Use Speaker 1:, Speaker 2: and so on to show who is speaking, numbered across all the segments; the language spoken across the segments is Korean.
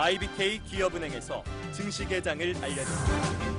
Speaker 1: IBK 기업은행에서 증시 개장을 알렸습니다.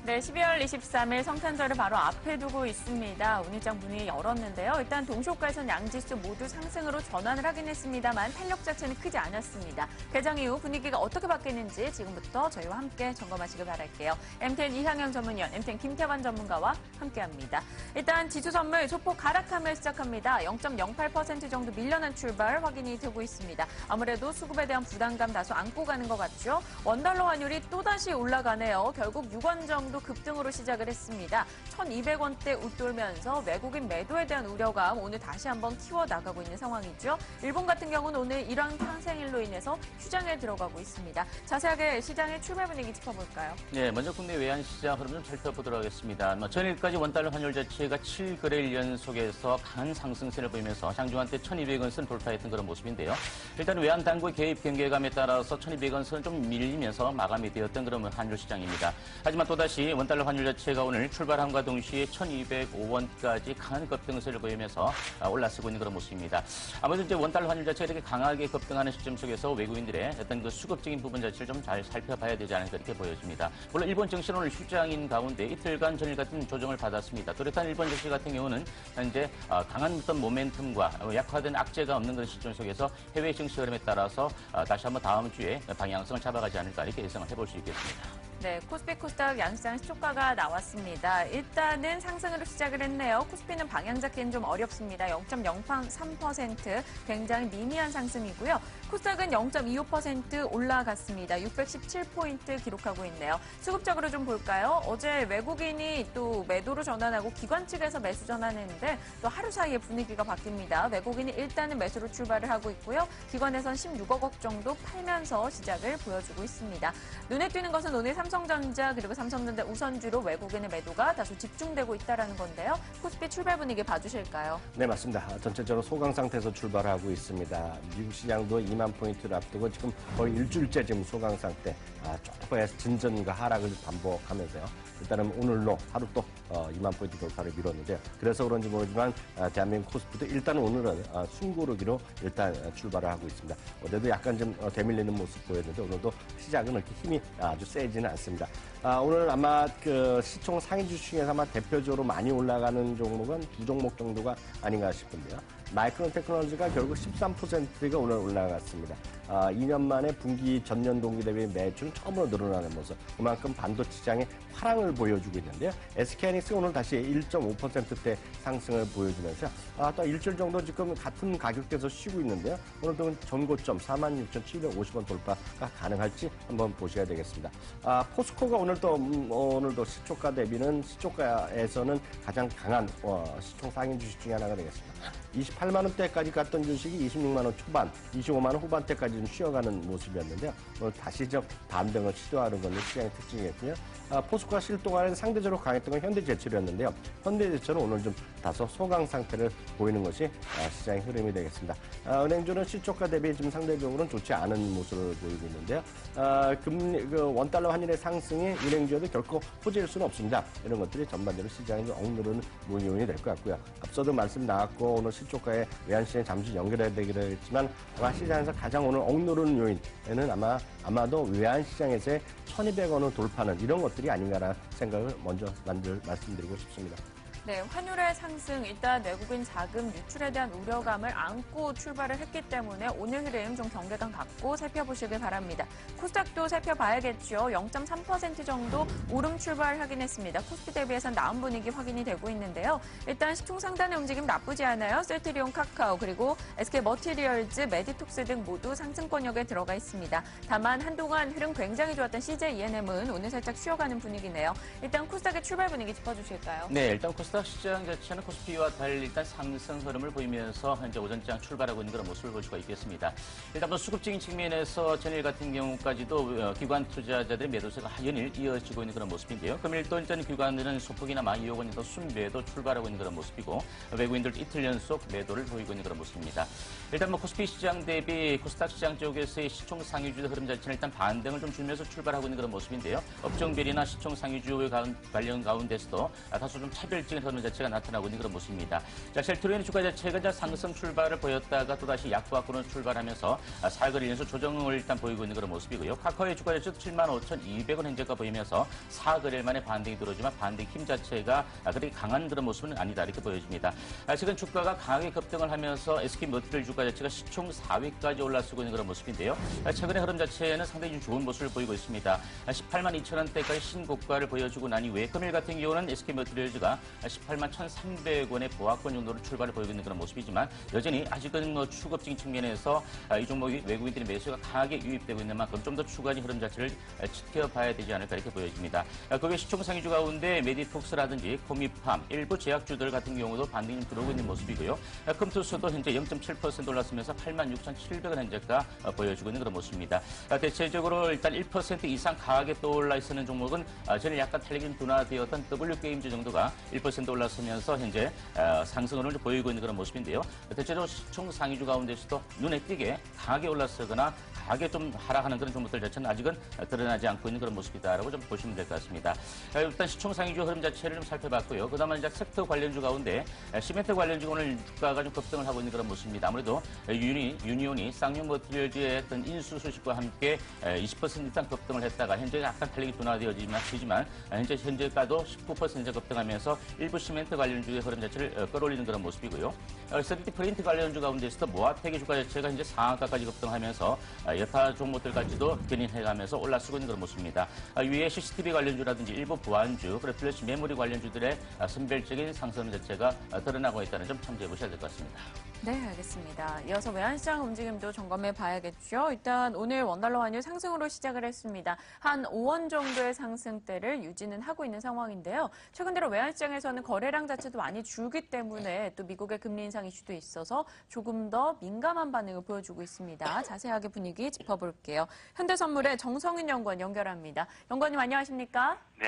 Speaker 2: 네, 12월 23일 성탄절을 바로 앞에 두고 있습니다. 운일장 문이 열었는데요. 일단 동시호가에선 양지수 모두 상승으로 전환을 하긴 했습니다만 탄력 자체는 크지 않았습니다. 개장 이후 분위기가 어떻게 바뀌는지 지금부터 저희와 함께 점검하시길 바랄게요. MTN 이향영 전문위원, MTN 김태환 전문가와 함께합니다. 일단 지수 선물 소폭 하락함을 시작합니다. 0.08% 정도 밀려난 출발 확인이 되고 있습니다. 아무래도 수급에 대한 부담감 다소 안고 가는 것 같죠. 원달러 환율이 또다시 올라가네요. 결국 6원 정도 급등으로 시작을 했습니다. 1,200원대 웃돌면서 외국인 매도에 대한 우려감 오늘 다시 한번 키워나가고 있는 상황이죠. 일본 같은 경우는 오늘 일왕 상생일로 인해서 휴장에 들어가고 있습니다. 자세하게 시장의 출발 분위기 짚어볼까요?
Speaker 3: 네, 먼저 국내 외환시장 흐름 좀 살펴보도록 하겠습니다. 전일까지 원달러 환율 자체가 7거래일 연속에서 강한 상승세를 보이면서 장중한때 1,200원 선 돌파했던 그런 모습인데요. 일단 외환 당국의 개입 경계감에 따라서 1,200원 선은 좀 밀리면서 마감이 되었던 그런 환율 시장입니다. 하지만 또다시 원달러 환율 자체가 오늘 출발함과 동시에 1,205원까지 강한 급등세를 보이면서 올라서고 있는 그런 모습입니다. 아무래도 이제 원달러 환율 자체가 이렇게 강하게 급등하는 시점 속에서 외국인들의 어떤 그 수급적인 부분 자체를 좀 잘 살펴봐야 되지 않을까 이렇게 보여집니다. 물론 일본 증시는 오늘 휴장인 가운데 이틀간 전일 같은 조정을 받았습니다. 또렷한 일본 증시 같은 경우는 현재 강한 어떤 모멘텀과 약화된 악재가 없는 그런 시점 속에서 해외 증시 흐름에 따라서 다시 한번 다음 주에 방향성을 잡아가지 않을까 이렇게 예상을 해볼 수 있겠습니다.
Speaker 2: 네, 코스피 코스닥 양시장 시초가가 나왔습니다. 일단은 상승으로 시작을 했네요. 코스피는 방향 잡기는 좀 어렵습니다. 0.03% 굉장히 미미한 상승이고요. 코스닥은 0.25% 올라갔습니다. 617포인트 기록하고 있네요. 수급적으로 좀 볼까요? 어제 외국인이 또 매도로 전환하고 기관 측에서 매수 전환했는데 또 하루 사이에 분위기가 바뀝니다. 외국인이 일단은 매수로 출발을 하고 있고요. 기관에선 16억 원 정도 팔면서 시작을 보여주고 있습니다. 눈에 띄는 것은 오늘 삼성전자 그리고 삼성전자 우선주로 외국인의 매도가 다소 집중되고 있다는 건데요. 코스피 출발 분위기 봐주실까요?
Speaker 4: 네, 맞습니다. 전체적으로 소강 상태에서 출발하고 있습니다. 미국 시장도 2만 포인트를 앞두고 지금 거의 일주일째 지금 소강 상태, 조금의 진전과 하락을 반복하면서요. 일단은 오늘로 하루 또 2만 포인트 돌파를 미뤘는데요. 그래서 그런지 모르지만 대한민국 코스피도 일단 오늘은 숨고르기로 일단 출발을 하고 있습니다. 어제도 약간 좀 대밀리는 모습 보였는데 오늘도 시작은 이렇게 힘이 아주 세지는 않습니다. 오늘 아마 그 시총 상위주 중에서 아마 대표적으로 많이 올라가는 종목은 두 종목 정도가 아닌가 싶은데요. 마이크론 테크놀로지가 결국 13%가 오늘 올라갔습니다. 2년 만에 분기 전년 동기 대비 매출은 처음으로 늘어나는 모습. 그만큼 반도체 시장에 화랑을 보여주고 있는데요. SK하이닉스가 오늘 다시 1.5%대 상승을 보여주면서 또 일주일 정도 지금 같은 가격대에서 쉬고 있는데요. 오늘도 전고점 46,750원 돌파가 가능할지 한번 보셔야 되겠습니다. 포스코가 오늘도 시초가 대비는 시초가에서는 가장 강한 시총 상위 주식 중에 하나가 되겠습니다. 28만 원대까지 갔던 주식이 26만 원 초반, 25만 원 후반대까지 좀 쉬어가는 모습이었는데요. 오늘 다시 좀 반등을 시도하는 걸로 시장의 특징이었고요. 포스코가 실동하는 상대적으로 강했던 건 현대제철이었는데요. 현대제철은 오늘 좀 다소 소강 상태를 보이는 것이 시장의 흐름이 되겠습니다. 은행주는 시초가 대비 좀 상대적으로는 좋지 않은 모습을 보이고 있는데요. 원달러 환율의 상승이 은행주에도 결코 호재일 수는 없습니다. 이런 것들이 전반적으로 시장에 좀 억누르는 요인이 될 것 같고요. 앞서도 말씀 나왔고 오늘 시초가에 외환시장에 잠시 연결해야 되기도 했지만 아마 시장에서 가장 오늘 억누르는 요인에는 아마도 외환시장에서의 1,200원을 돌파하는 이런 것들이 아닌가라는 생각을 먼저 말씀드리고 싶습니다.
Speaker 2: 네, 환율의 상승, 일단 외국인 자금 유출에 대한 우려감을 안고 출발을 했기 때문에 오늘 흐름 좀 경계감 갖고 살펴보시길 바랍니다. 코스닥도 살펴봐야겠죠. 0.3% 정도 오름 출발하긴 했습니다. 코스피 대비해서는 나은 분위기 확인이 되고 있는데요. 일단 시총 상단의 움직임 나쁘지 않아요. 셀트리온, 카카오, 그리고 SK머티리얼즈, 메디톡스 등 모두 상승권역에 들어가 있습니다. 다만 한동안 흐름 굉장히 좋았던 CJ ENM은 오늘 살짝 쉬어가는 분위기네요. 일단 코스닥의 출발 분위기 짚어주실까요?
Speaker 3: 네, 일단 코스닥 시장 자체는 코스피와 달리 일단 상승 흐름을 보이면서 현재 오전장 출발하고 있는 그런 모습을 볼 수가 있겠습니다. 일단 뭐 수급적인 측면에서 전일 같은 경우까지도 기관 투자자들의 매도세가 연일 이어지고 있는 그런 모습인데요. 금일 또 일단 기관들은 소폭이나마 2억 원이 더 순매도 출발하고 있는 그런 모습이고 외국인들도 이틀 연속 매도를 보이고 있는 그런 모습입니다. 일단 뭐 코스피 시장 대비 코스닥 시장 쪽에서의 시총 상위주의 흐름 자체는 일단 반등을 좀 주면서 출발하고 있는 그런 모습인데요. 업종별이나 시총 상위주 관련 가운데서도 다소 좀 차별적인 흐름 자체가 나타나고 있는 그런 모습입니다. 자, 셀트리온의 주가 자체가 이제 상승 출발을 보였다가 또다시 약보합으로 출발하면서 4거래 연속 조정을 일단 보이고 있는 그런 모습이고요. 카카오의 주가 자체도 75,200원 현재가 보이면서 4거래일 만에 반등이 들어오지만 반등 힘 자체가 그렇게 강한 그런 모습은 아니다 이렇게 보여집니다. 최근 주가가 강하게 급등을 하면서 SK머티리얼 주가 자체가 시총 4위까지 올라서고 있는 그런 모습인데요. 최근의 흐름 자체는 상당히 좀 좋은 모습을 보이고 있습니다. 18만 2천 원대까지 신고가를 보여주고 난 이후에 금일 같은 경우는 SK머티리얼즈가 18만 1,300원의 보합권 정도로 출발을 보이고 있는 그런 모습이지만 여전히 아직은 추급적인 측면에서 이 종목이 외국인들의 매수가 강하게 유입되고 있는 만큼 좀 더 추가적인 흐름 자체를 지켜봐야 되지 않을까 이렇게 보여집니다. 그 외 시총 상위 주 가운데 메디톡스라든지 코미팜, 일부 제약주들 같은 경우도 반등이 들어오고 있는 모습이고요. 금투수도 현재 0.7% 올랐으면서 86,700원 현재가 보여주고 있는 그런 모습입니다. 대체적으로 일단 1% 이상 강하게 떠올라 있는 종목은 전에 약간 탄력이 둔화되었던 W게임즈 정도가 1% 올랐으면서 현재 상승을 보이고 있는 그런 모습인데요. 대체적으로 시총 상위주 가운데서도 눈에 띄게 강하게 올랐거나 강하게 좀 하락하는 그런 종목들 자체는 아직은 드러나지 않고 있는 그런 모습이다라고 좀 보시면 될 것 같습니다. 일단 시총 상위주 흐름 자체를 좀 살펴봤고요. 그다음에 이제 섹터 관련주 가운데 시멘트 관련주 오늘 주가가 좀 급등을 하고 있는 그런 모습입니다. 아무래도 유니온이 쌍용 머티리얼즈의 어떤 인수 소식과 함께 20% 이상 급등을 했다가 현재 약간 탄력이 둔화되어지지만 현재가도 19% 급등하면서 일부 시멘트 관련주의 흐름 자체를 끌어올리는 그런 모습이고요. 3D 프린트 관련주 가운데서도 모아텍의 주가 자체가 현재 상한가까지 급등하면서 여타 종목들까지도 견인해가면서 올라서고 있는 그런 모습입니다. 위에 CCTV 관련주라든지 일부 보안주, 그리고 플래시 메모리 관련주들의 선별적인 상승 자체가 드러나고 있다는 점 참조해 보셔야 될 것 같습니다.
Speaker 2: 네, 알겠습니다. 이어서 외환시장 움직임도 점검해 봐야겠죠. 일단 오늘 원달러 환율 상승으로 시작을 했습니다. 한 5원 정도의 상승대를 유지는 하고 있는 상황인데요. 최근 들어 외환시장에서는 거래량 자체도 많이 줄기 때문에 또 미국의 금리 인상 이슈도 있어서 조금 더 민감한 반응을 보여주고 있습니다. 자세하게 분위기 짚어볼게요. 현대선물의 정성윤 연구원 연결합니다. 연구원님 안녕하십니까?
Speaker 5: 네,